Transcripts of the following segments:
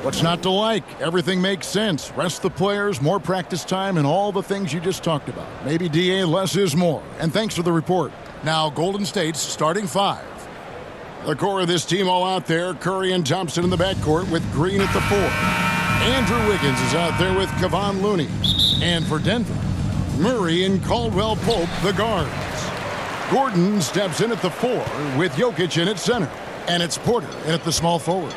What's not to like? Everything makes sense. Rest the players, more practice time, and all the things you just talked about. Maybe DA, less is more. And thanks for the report. Now, Golden State's starting five. The core of this team all out there. Curry and Thompson in the backcourt with Green at the 4. Andrew Wiggins is out there with Kevon Looney. And for Denver, Murray and Caldwell Pope, the guards. Gordon steps in at the 4 with Jokić in at center. And it's Porter in at the small forward.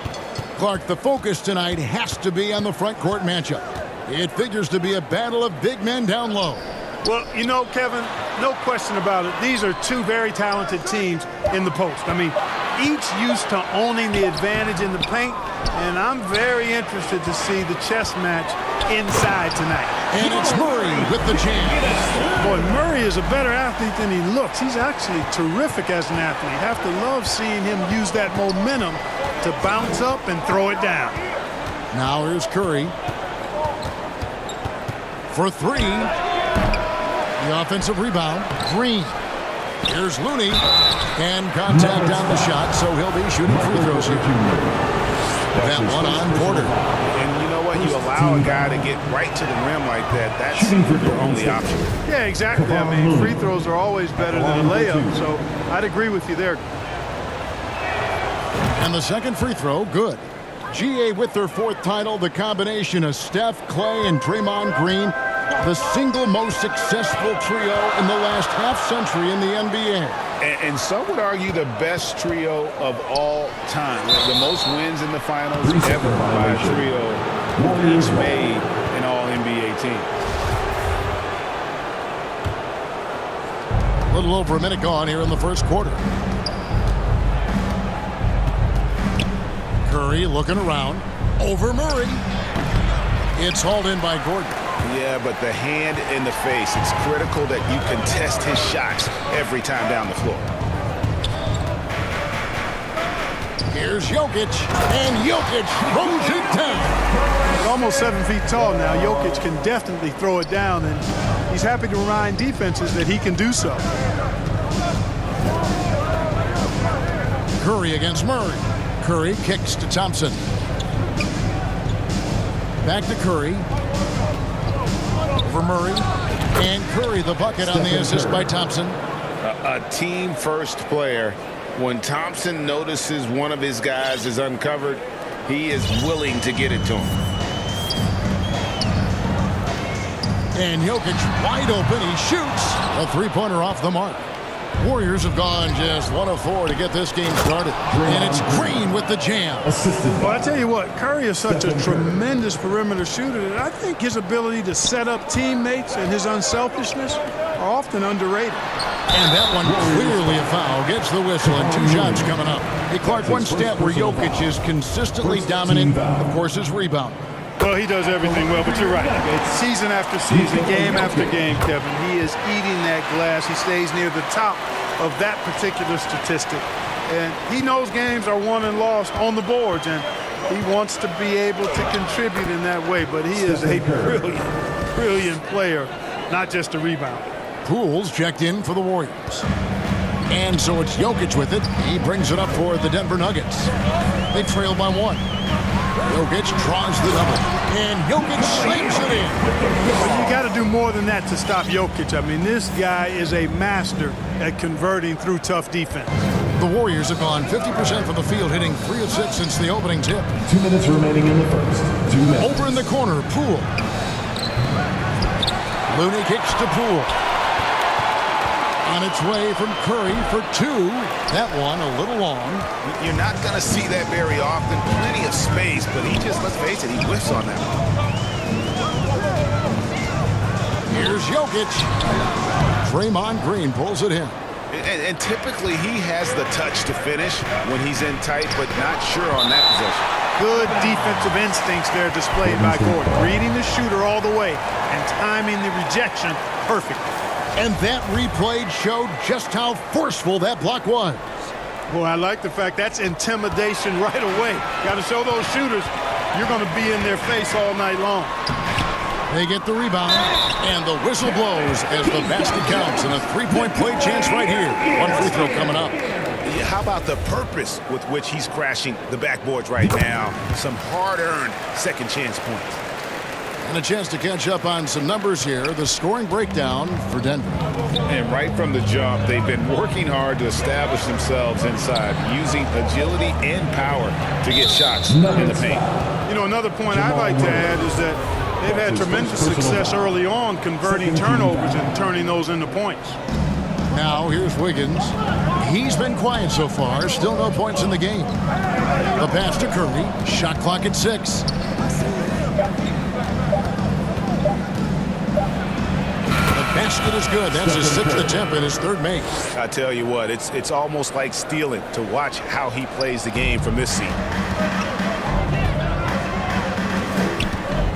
Clark, the focus tonight has to be on the front court matchup. It figures to be a battle of big men down low. Well, you know, Kevin, no question about it. These are two very talented teams in the post. I mean, each used to owning the advantage in the paint, and I'm very interested to see the chess match inside tonight. And it's Murray with the jam. Boy, Murray is a better athlete than he looks. He's actually terrific as an athlete. You have to love seeing him use that momentum to bounce up and throw it down. Now here's Curry for 3. The offensive rebound, Green. Here's Looney. And contact on the shot, so he'll be shooting free throws here. That one on Porter. And you know what? You allow a guy to get right to the rim like that. That's your only option. Yeah, exactly. I mean, free throws are always better than a layup, so I'd agree with you there. And the second free throw, good. GA with their 4th title, the combination of Steph, Clay, and Draymond Green, the single most successful trio in the last half-century in the NBA. And some would argue the best trio of all time. The most wins in the finals ever by a trio each made an all-NBA team. A little over a minute gone here in the first quarter. Curry looking around. Over Murray. It's hauled in by Gordon. Yeah, but the hand in the face, it's critical that you contest his shots every time down the floor. Here's Jokić, and Jokić throws it down. He's almost 7 feet tall now. Jokić can definitely throw it down, and he's happy to remind defenses that he can do so. Curry against Murray. Curry kicks to Thompson. Back to Curry. For Murray. And Curry the bucket on the assist by Thompson. A team-first player. When Thompson notices one of his guys is uncovered, he is willing to get it to him. And Jokić wide open. He shoots. A three-pointer off the mark. Warriors have gone just 1 of 4 to get this game started. And it's Green with the jam. Well, I tell you what, Curry is such a tremendous perimeter shooter that I think his ability to set up teammates and his unselfishness are often underrated. And that one clearly a foul. Gets the whistle and 2 shots coming up. Hey, Clark, one stat where Jokić is consistently dominant, of course, is rebound. Well, he does everything well, but you're right. Season after season, game after game, Kevin, he is eating that glass. He stays near the top of that particular statistic. And he knows games are won and lost on the boards, and he wants to be able to contribute in that way. But he is a brilliant player, not just a rebounder. Pools checked in for the Warriors. And so it's Jokić with it. He brings it up for the Denver Nuggets. They trail by 1. Jokić draws the double. And Jokić slams it in. But you got to do more than that to stop Jokić. I mean, this guy is a master at converting through tough defense. The Warriors have gone 50% from the field, hitting 3 of 6 since the opening tip. 2 minutes remaining in the first. 2 minutes. Over in the corner, Poole. Looney kicks to Poole. On its way from Curry for 2. That one a little long. You're not going to see that very often. Plenty of space, but he just, let's face it, he whiffs on that one. Here's Jokić. Draymond Green pulls it in. And typically he has the touch to finish when he's in tight, but not sure on that possession. Good defensive instincts there displayed by Gordon. Reading the shooter all the way and timing the rejection perfectly. And that replay showed just how forceful that block was. Boy, I like the fact that's intimidation right away. Got to show those shooters you're going to be in their face all night long. They get the rebound, and the whistle blows as the basket counts, and a 3-point play chance right here. One free throw coming up. How about the purpose with which he's crashing the backboards right now? Some hard-earned second chance points. And a chance to catch up on some numbers here. The scoring breakdown for Denver. And right from the jump, they've been working hard to establish themselves inside, using agility and power to get shots in the paint. You know, another point I'd like to add is that they've had tremendous success early on converting turnovers and turning those into points. Now here's Wiggins. He's been quiet so far. Still no points in the game. The pass to Curry. Shot clock at 6. Basket is good. That's his 6th attempt and his 3rd make. I tell you what, it's almost like stealing to watch how he plays the game from this seat.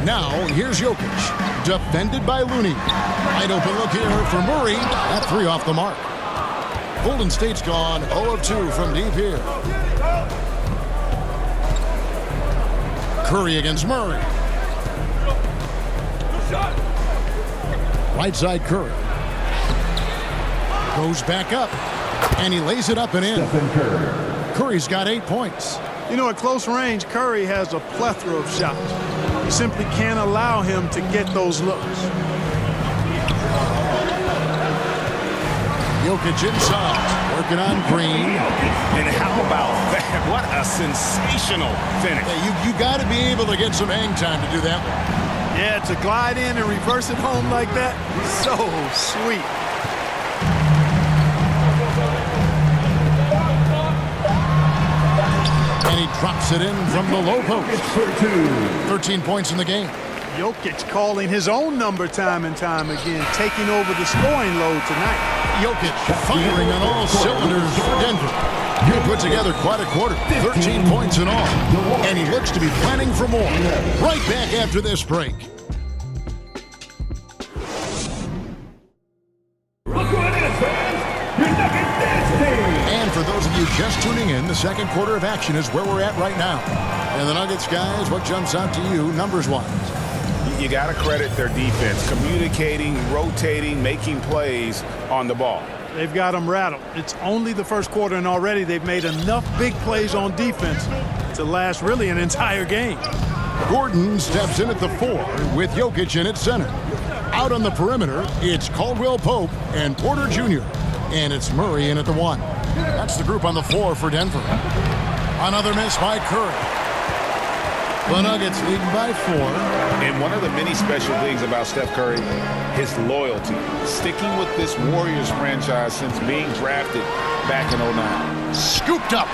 Now, here's Jokić. Defended by Looney. Wide open look here for Murray. That 3 off the mark. Golden State's gone 0 of 2 from deep here. Curry against Murray. Right side Curry. Goes back up. And he lays it up and in. Curry's got 8 points. You know, at close range, Curry has a plethora of shots. You simply can't allow him to get those looks. Jokić inside. Working on Green. And how about that? What a sensational finish. Hey, you got to be able to get some hang time to do that one. Yeah, to glide in and reverse it home like that, so sweet. And he drops it in from the low post. 13 points in the game. Jokić calling his own number time and time again, taking over the scoring load tonight. Jokić firing on all cylinders for Denver. He put together quite a quarter, 13 points in all. And he looks to be planning for more. Right back after this break. And for those of you just tuning in, the second quarter of action is where we're at right now. And the Nuggets, guys, what jumps out to you numbers-wise? You got to credit their defense, communicating, rotating, making plays on the ball. They've got them rattled. It's only the first quarter, and already they've made enough big plays on defense to last really an entire game. Gordon steps in at the 4 with Jokić in at center. Out on the perimeter, it's Caldwell Pope and Porter Jr. And it's Murray in at the 1. That's the group on the floor for Denver. Another miss by Curry. The Nuggets leading by 4. And one of the many special things about Steph Curry, his loyalty. Sticking with this Warriors franchise since being drafted back in 09. Scooped up.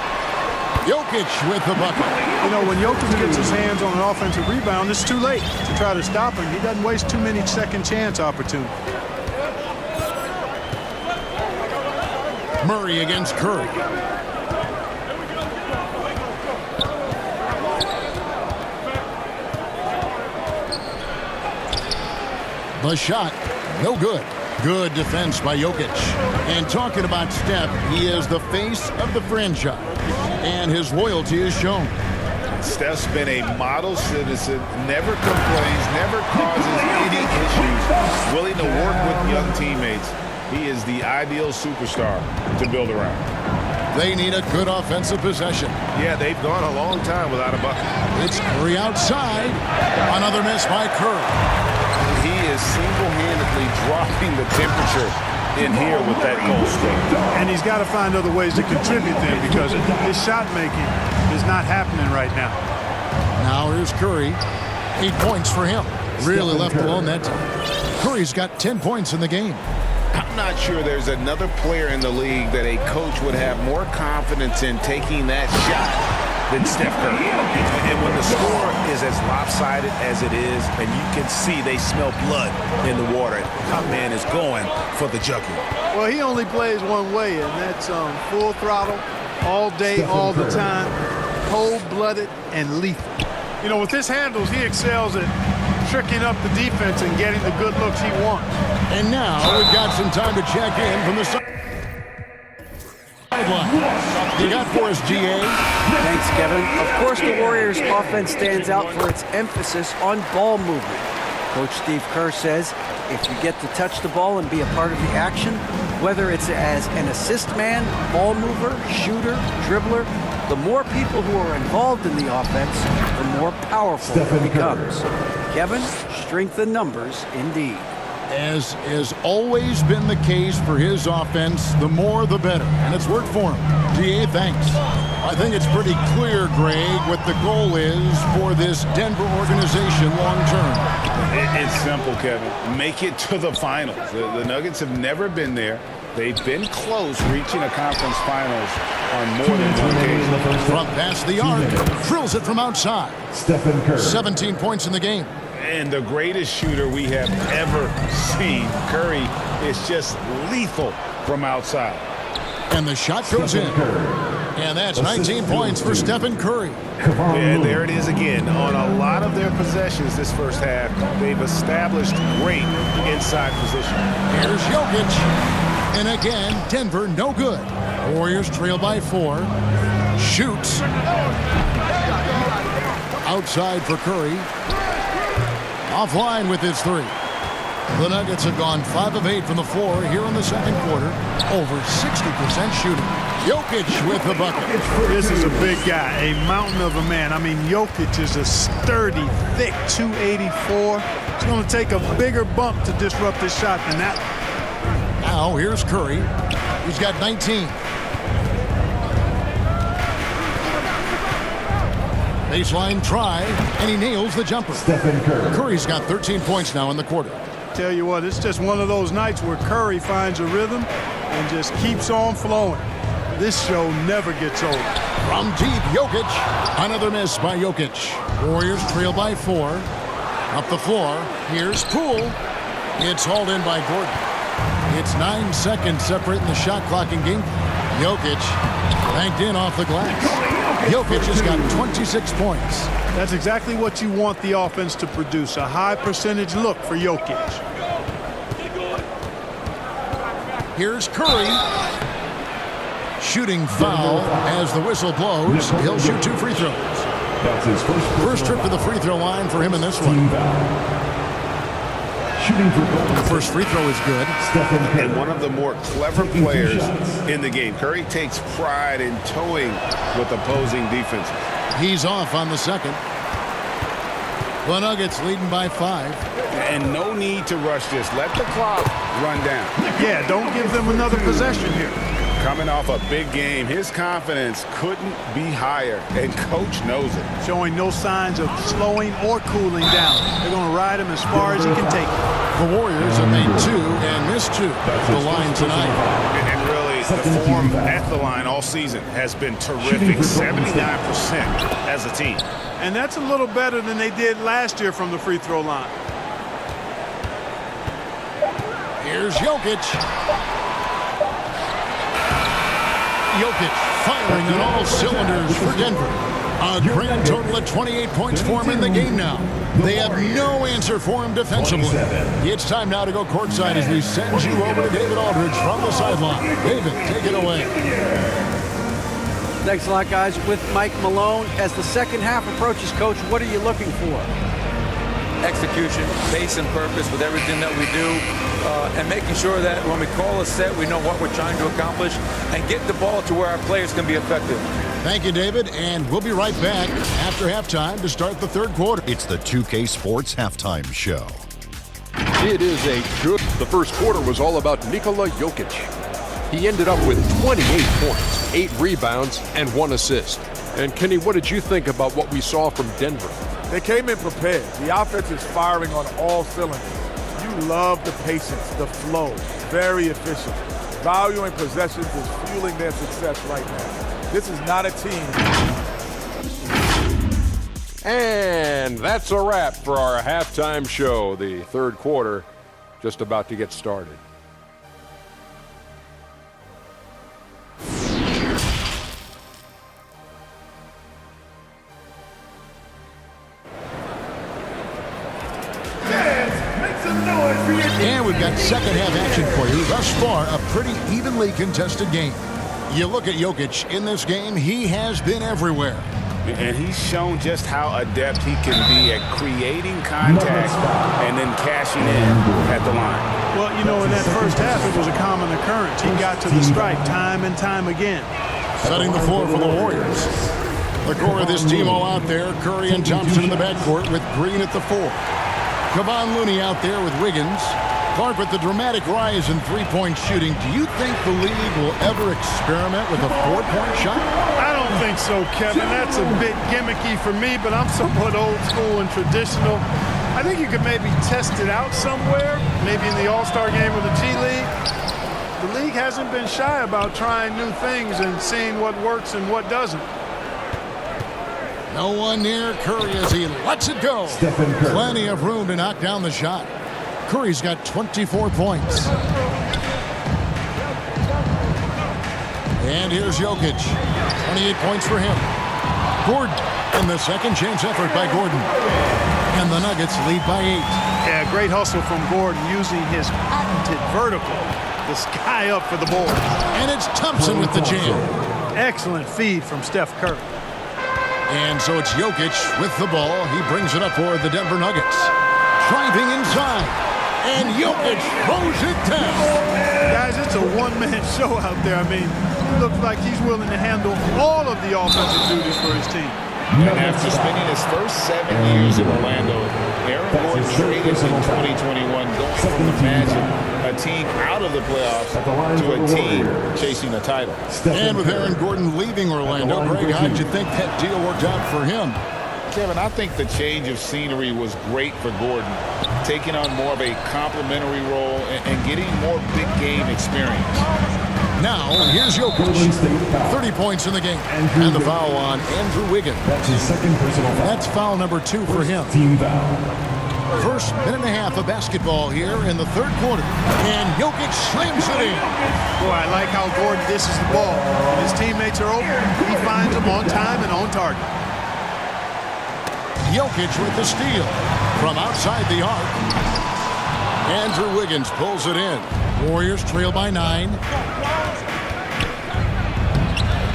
Jokić with the bucket. You know, when Jokić gets his hands on an offensive rebound, it's too late to try to stop him. He doesn't waste too many second chance opportunities. Murray against Curry. The shot, no good. Good defense by Jokić. And talking about Steph, he is the face of the franchise. And his loyalty is shown. Steph's been a model citizen, never complains, never causes any issues, willing to work with young teammates. He is the ideal superstar to build around. They need a good offensive possession. Yeah, they've gone a long time without a bucket. It's Curry outside. Another miss by Curry. He is single-handedly dropping the temperature in here with that goal streak. And he's got to find other ways to contribute there because his shot making is not happening right now. Now here's Curry. 8 points for him. Really left alone that time. Curry's got 10 points in the game. I'm not sure there's another player in the league that a coach would have more confidence in taking that shot than Steph Curry. And when the score is as lopsided as it is, and you can see they smell blood in the water, my man is going for the jugular. Well, he only plays one way, and that's full throttle, all day, all the time, cold-blooded and lethal. You know, with his handles, he excels at tricking up the defense and getting the good looks he wants. And now we've got some time to check in from the sideline. You got for us, GA. Thanks, Kevin. Of course, the Warriors' offense stands out for its emphasis on ball movement. Coach Steve Kerr says, if you get to touch the ball and be a part of the action, Whether it's as an assist man, ball mover, shooter, dribbler, the more people who are involved in the offense, the more powerful it becomes. Kevin, strength in numbers indeed. As has always been the case for his offense, the more the better, and it's worked for him. DA, thanks. I think it's pretty clear, Greg, what the goal is for this Denver organization long term. It's simple, Kevin. Make it to the finals. The Nuggets have never been there. They've been close reaching a conference finals on more than one occasion. From past the arc, drills it from outside. Stephen Curry. 17 points in the game. And the greatest shooter we have ever seen, Curry, is just lethal from outside. And the shot goes in. And that's 19 points for Stephen Curry. And there it is again. On a lot of their possessions this first half, they've established great inside position. Here's Jokić. And again, Denver no good. Warriors trail by 4. Shoots. Outside for Curry. Offline with his 3. The Nuggets have gone 5 of 8 from the floor here in the second quarter. Over 60% shooting. Jokić with the bucket. This is a big guy, a mountain of a man. I mean, Jokić is a sturdy, thick 284. It's going to take a bigger bump to disrupt this shot than that. Now here's Curry. He's got 19. Baseline try, and he nails the jumper. Stephen Curry. Curry's got 13 points now in the quarter. Tell you what, it's just one of those nights where Curry finds a rhythm and just keeps on flowing. This show never gets old. From deep, Jokić. Another miss by Jokić. Warriors trail by 4. Up the floor, here's Poole. It's hauled in by Gordon. It's 9 seconds separating the shot clock in game. Jokić banked in off the glass. Jokić has got 26 points. That's exactly what you want the offense to produce, a high percentage look for Jokić. Here's Curry. Shooting foul as the whistle blows. He'll shoot 2 free throws. That's his First trip to the free throw line for him in this one. Shooting for goal. The first free throw is good. Stephen Curry. And one of the more clever players in the game. Curry takes pride in towing with opposing defense. He's off on the second. The Nuggets leading by 5. And no need to rush this. Let the clock run down. Yeah, don't give them another possession here. Coming off a big game, his confidence couldn't be higher, and coach knows it. Showing no signs of slowing or cooling down. They're going to ride him as far as he can take it. The Warriors have made 2 and missed 2 at the line tonight. And really, the form at the line all season has been terrific. 79% as a team. And that's a little better than they did last year from the free throw line. Here's Jokić. Jokić firing on all cylinders for Denver. A grand total of 28 points for him in the game now. They have no answer for him defensively. It's time now to go courtside as we send you over to David Aldridge from the sideline. David, take it away. Thanks a lot, guys. With Mike Malone, as the second half approaches, Coach, what are you looking for? Execution, pace and purpose with everything that we do, and making sure that when we call a set, we know what we're trying to accomplish and get the ball to where our players can be effective. Thank you, David, and we'll be right back after halftime to start the third quarter. It's the 2K Sports Halftime Show. It is a good. The first quarter was all about Nikola Jokić. He ended up with 28 points, 8 rebounds, and 1 assist. And Kenny, what did you think about what we saw from Denver? They came in prepared. The offense is firing on all cylinders. You love the patience, the flow, very efficient. Valuing possessions is fueling their success right now. This is not a team. And that's a wrap for our halftime show. The third quarter just about to get started. And we've got second half action for you. Thus far, a pretty evenly contested game. You look at Jokić in this game, he has been everywhere. And he's shown just how adept he can be at creating contact and then cashing in at the line. Well, you know, in that first half, it was a common occurrence. He got to the stripe time and time again. Setting the floor for the Warriors. The core of this team all out there. Curry and Thompson in the backcourt with Green at the 4. Kevon Looney out there with Wiggins. Clark with the dramatic rise in three-point shooting. Do you think the league will ever experiment with a four-point shot? I don't think so, Kevin. That's a bit gimmicky for me, but I'm somewhat old school and traditional. I think you could maybe test it out somewhere, maybe in the All-Star game or the G League. The league hasn't been shy about trying new things and seeing what works and what doesn't. No one near Curry as he lets it go. Plenty of room to knock down the shot. Curry's got 24 points. And here's Jokić. 28 points for him. Gordon. And the second chance effort by Gordon. And the Nuggets lead by 8. Yeah, great hustle from Gordon using his patented vertical. The sky up for the board. And it's Thompson with the jam. Excellent feed from Steph Curry. And so it's Jokić with the ball. He brings it up for the Denver Nuggets. Driving inside. And Jokić throws it down. Guys, it's a one-man show out there. I mean, he looks like he's willing to handle all of the offensive duties for his team. And after spending his first 7 years in Orlando, Aaron Gordon traded in 2021, going from the Magic, a team out of the playoffs, to a team chasing a title. And with Aaron Gordon leaving Orlando, Greg, how did you think that deal worked out for him? Kevin, I think the change of scenery was great for Gordon, taking on more of a complimentary role and getting more big game experience. Now, here's Jokić. 30 points in the game. And the foul on Andrew Wiggins. That's his second personal foul. That's foul number 2 for him. Team foul. First minute and a half of basketball here in the third quarter. And Jokić slams it in. Boy, I like how Gordon dishes the ball. When his teammates are open, he finds them on time and on target. Jokić with the steal from outside the arc. Andrew Wiggins pulls it in. Warriors trail by 9.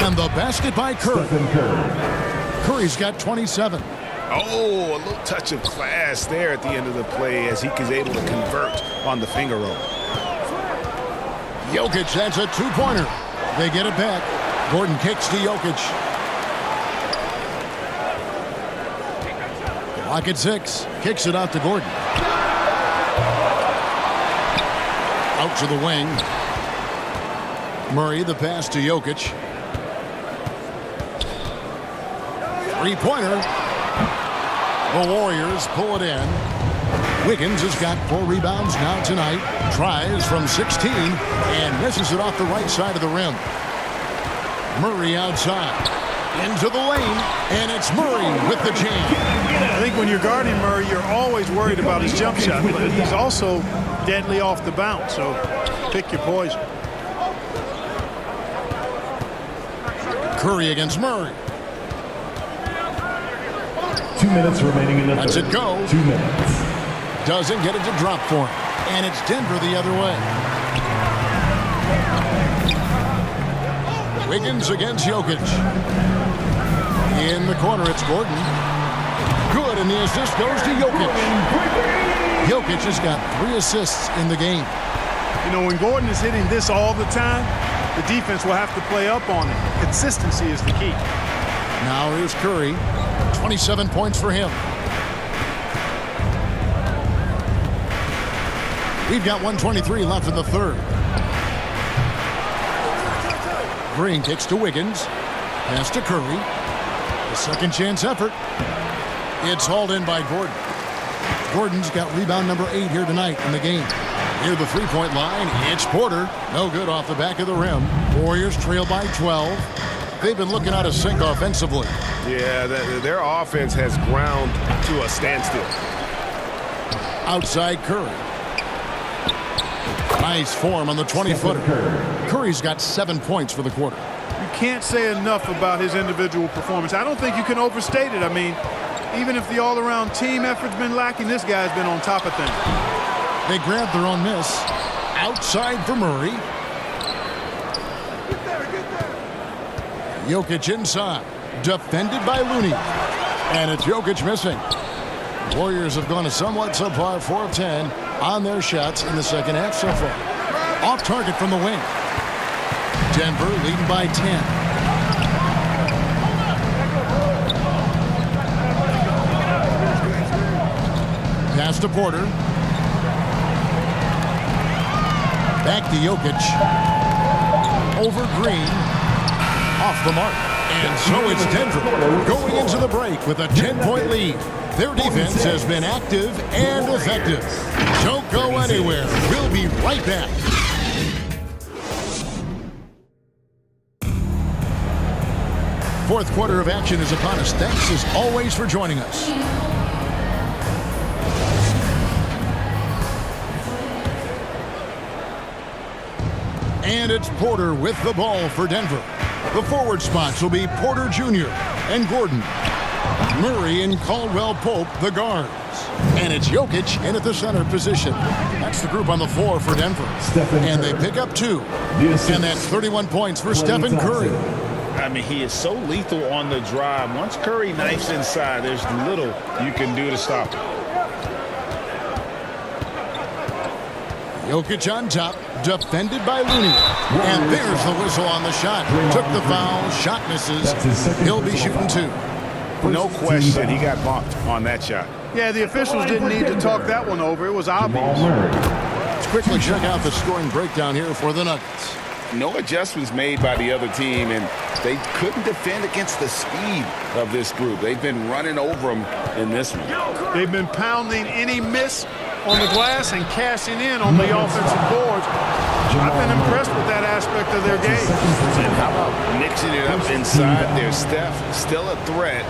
And the basket by Curry. Curry's got 27. Oh, a little touch of class there at the end of the play as he was able to convert on the finger roll. Jokić, that's a two-pointer. They get it back. Gordon kicks to Jokić. Clock at 6. Kicks it out to Gordon. Out to the wing. Murray, the pass to Jokić. Three-pointer. The Warriors pull it in. Wiggins has got 4 rebounds now tonight. Tries from 16 and misses it off the right side of the rim. Murray outside. Into the lane, and it's Murray with the jam. I think when you're guarding Murray, you're always worried about his jump shot, but he's also deadly off the bounce, so pick your poison. Curry against Murray. 2 minutes remaining in the third. Lets it go. 2 minutes. Doesn't get it to drop for him. And it's Denver the other way. Wiggins against Jokić. In the corner, it's Gordon. Good, and the assist goes to Jokić. Jokić has got 3 assists in the game. You know, when Gordon is hitting this all the time, the defense will have to play up on it. Consistency is the key. Now here's Curry. 27 points for him. We've got 1:23 left in the third. Green kicks to Wiggins. Pass to Curry. The second chance effort. It's hauled in by Gordon. Gordon's got rebound number 8 here tonight in the game. Near the three-point line, it's Porter. No good off the back of the rim. Warriors trail by 12. They've been looking out of sync offensively. Yeah, their offense has ground to a standstill. Outside Curry. Nice form on the 20-footer. Curry's got 7 points for the quarter. You can't say enough about his individual performance. I don't think you can overstate it. I mean, even if the all-around team effort's been lacking, this guy's been on top of things. They grabbed their own miss. Outside for Murray. Jokić inside. defended by Looney. And it's Jokić missing. Warriors have gone a somewhat subpar 4 of 10 on their shots in the second half so far. Off target from the wing. Denver leading by 10. Pass to Porter. Back to Jokić. Over Green. Off the mark. And so it's Denver going into the break with a 10-point lead. Their defense has been active and effective. Don't go anywhere. We'll be right back. Fourth quarter of action is upon us. Thanks as always for joining us. And it's Porter with the ball for Denver. The forward spots will be Porter Jr. and Gordon. Murray and Caldwell-Pope, the guards. And it's Jokić in at the center position. That's the group on the floor for Denver. And they pick up 2. And that's 31 points for Stephen Curry. I mean, he is so lethal on the drive. Once Curry knifes inside, there's little you can do to stop him. Jokić on top, defended by Looney. And there's the whistle on the shot. Took the foul, shot misses. He'll be shooting 2. No question, he got bumped on that shot. Yeah, the officials didn't need to talk that one over. It was obvious. Let's quickly check out the scoring breakdown here for the Nuggets. No adjustments made by the other team, and they couldn't defend against the speed of this group. They've been running over them in this one. They've been pounding any miss on the glass and cashing in on the offensive boards. I've been impressed with that aspect of their game. And how about mixing it up inside there? Steph, still a threat.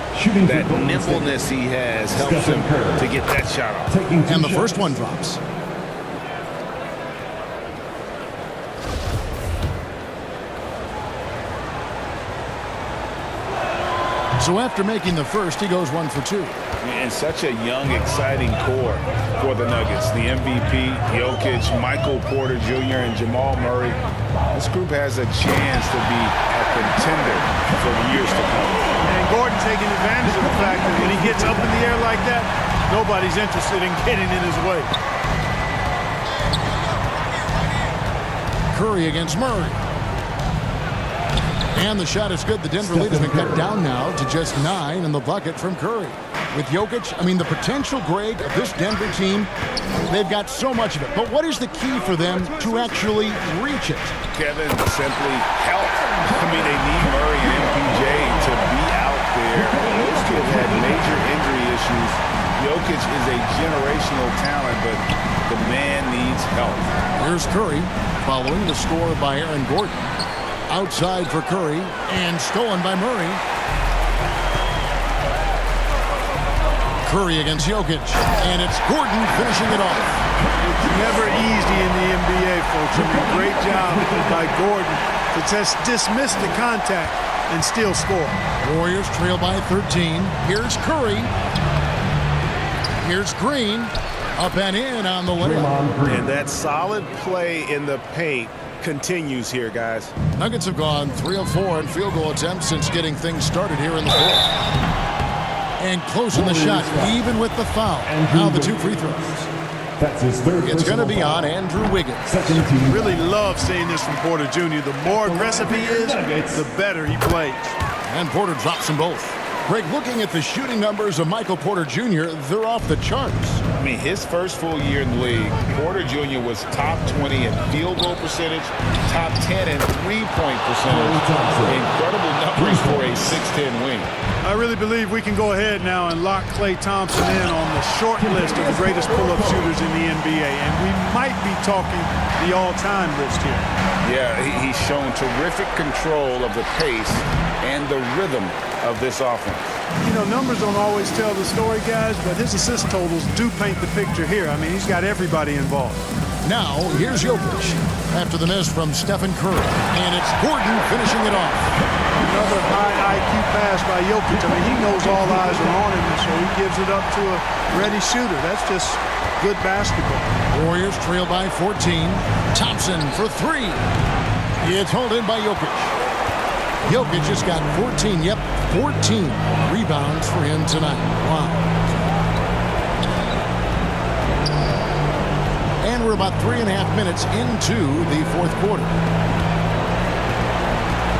That nimbleness he has helps him to get that shot off. And the first one drops. So after making the first, he goes 1 for 2. And such a young, exciting core for the Nuggets. The MVP, Jokić, Michael Porter Jr., and Jamal Murray. This group has a chance to be a contender for years to come. And Gordon taking advantage of the fact that when he gets up in the air like that, nobody's interested in getting in his way. Curry against Murray. And the shot is good. The Denver lead has been cut down now to just 9 in the bucket from Curry. With Jokić, I mean, the potential, Greg, of this Denver team, they've got so much of it. But what is the key for them to actually reach it? Kevin, simply health. I mean, they need Murray and MPJ to be out there. Those two have had major injury issues. Jokić is a generational talent, but the man needs help. Here's Curry following the score by Aaron Gordon. Outside for Curry and stolen by Murray. Curry against Jokić, and it's Gordon finishing it off. It's never easy in the NBA, folks. I mean, great job by Gordon to just dismiss the contact and still score. Warriors trail by 13. Here's Curry. Here's Green. Up and in on the layup. And that solid play in the paint continues here, guys. Nuggets have gone 3 of 4 in field goal attempts since getting things started here in the fourth. And closing the shot, even with the foul. Now the 2 free throws. That's his third. It's going to be on Andrew Wiggins. Really love seeing this from Porter Jr. The more aggressive he is, the better he plays. And Porter drops them both. Greg, looking at the shooting numbers of Michael Porter Jr., they're off the charts. I mean, his first full year in the league, Porter Jr. was top 20 in field goal percentage, top 10 in three-point percentage. Incredible numbers for a 6'10 wing. I really believe we can go ahead now and lock Klay Thompson in on the short list of the greatest pull-up shooters in the NBA, and we might be talking the all-time list here. Yeah, he's shown terrific control of the pace and the rhythm of this offense. You know, numbers don't always tell the story, guys, but his assist totals do paint the picture here. I mean, he's got everybody involved. Now, here's Jokić after the miss from Stephen Curry, and it's Gordon finishing it off. Another high IQ pass by Jokić. I mean, he knows all eyes are on him, so he gives it up to a ready shooter. That's just good basketball. Warriors trail by 14. Thompson for 3. It's hauled in by Jokić. Jokić just got 14, 14 rebounds for him tonight. Wow. And we're about 3.5 minutes into the fourth quarter.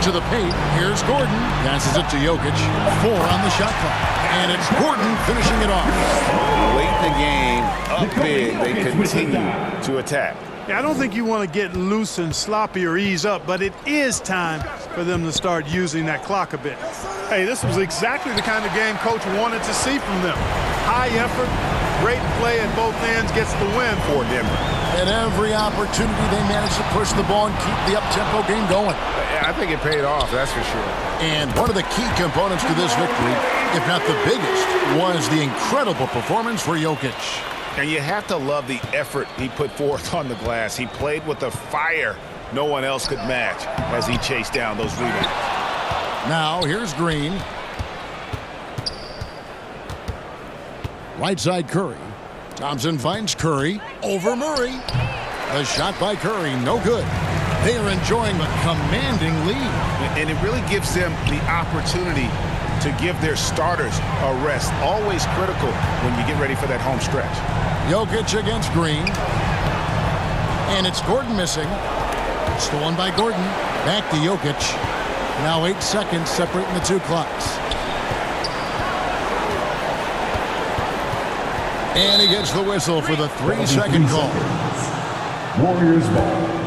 To the paint, here's Gordon. Passes it to Jokić. 4 on the shot clock. And it's Gordon finishing it off. Late in the game, up big, they continue to attack. Yeah, I don't think you want to get loose and sloppy or ease up, but it is time for them to start using that clock a bit. Hey, this was exactly the kind of game Coach wanted to see from them. High effort, great play at both ends, gets the win for Denver. At every opportunity, they managed to push the ball and keep the up-tempo game going. I think it paid off, that's for sure. And one of the key components to this victory, if not the biggest, was the incredible performance for Jokić. And you have to love the effort he put forth on the glass. He played with a fire no one else could match as he chased down those rebounds. Now, here's Green. Right side Curry. Thompson finds Curry over Murray. A shot by Curry, no good. They are enjoying a commanding lead. And it really gives them the opportunity to give their starters a rest. Always critical when you get ready for that home stretch. Jokić against Green. And it's Gordon missing. Stolen by Gordon. Back to Jokić. Now 8 seconds separating the two clocks. And he gets the whistle for the 3-second call. Warriors ball.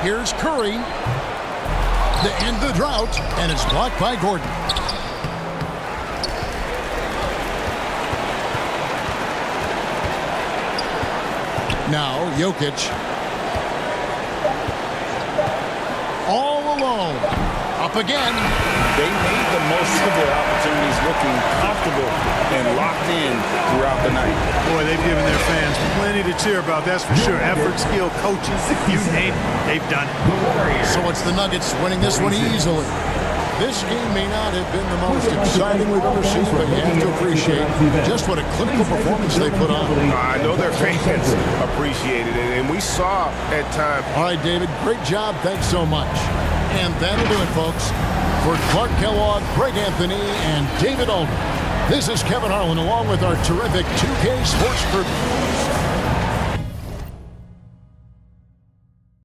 Here's Curry. To end the drought, and it's blocked by Gordon. Now, Jokić. All alone. Up again. They made the most of their opportunities, looking comfortable and locked in throughout the night. Boy, they've given their fans plenty to cheer about, that's for sure. Effort, skill, coaching, you name it, they've done it. So it's the Nuggets winning this one easily. This game may not have been the most exciting we've ever seen, but you have to appreciate just what a clinical performance they put on. I know their fans appreciated it, and we saw at times. All right, David, great job. Thanks so much. And that'll do it, folks. For Clark Kellogg, Greg Anthony, and David Aldridge, this is Kevin Harlan along with our terrific 2K Sports Group.